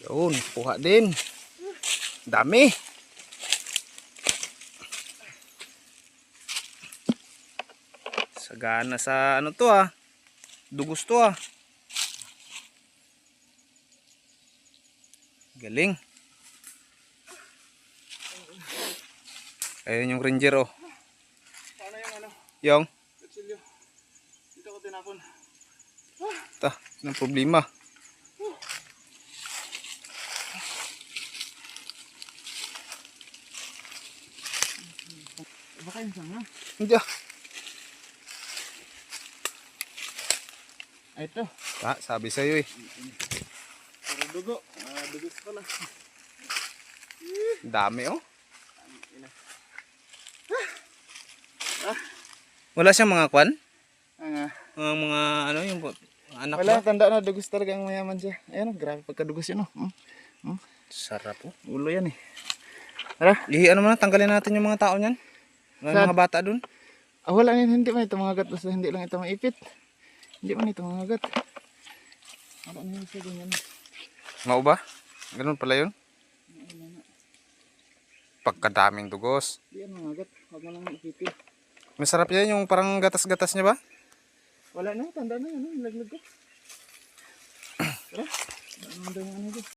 Yun, kuha din. Dami. Sagana sa ano to ah. Dugos to ah. Galing. Ayun yung ranger oh. Paano yung ano? Yung? Kutsilyo. Dito ko tinapon. Ta, anong problema? Baka yung sanga. Hindi ah. Ay ito. Ta, sabi sa'yo eh. Puro dugo. Dugos pala. Dami oh. Wala siyang mga kwan? Mga ano yung anak Wala, ba? tanda na dugos talaga ang mayaman siya. Ayan, grabe pagkadugos yun oh. Sarap oh. Ulo yan eh. Tara. Ano muna, tanggalin natin yung mga tao niyan. Mga bata dun. Wala yun, hindi man ito mga gat. Basta hindi lang ito maipit. Hindi man ito mga gat. Wala na yun siya ganyan. Mao ba? Ganun pala yun? Pagkadaming dugos. Hindi yan mga gat. Huwag mo lang ipitin. Masarap yan yung parang gatas-gatas niya ba? Wala na, tanda na yun. Laglag ko. Tara. Ano yung ano ko.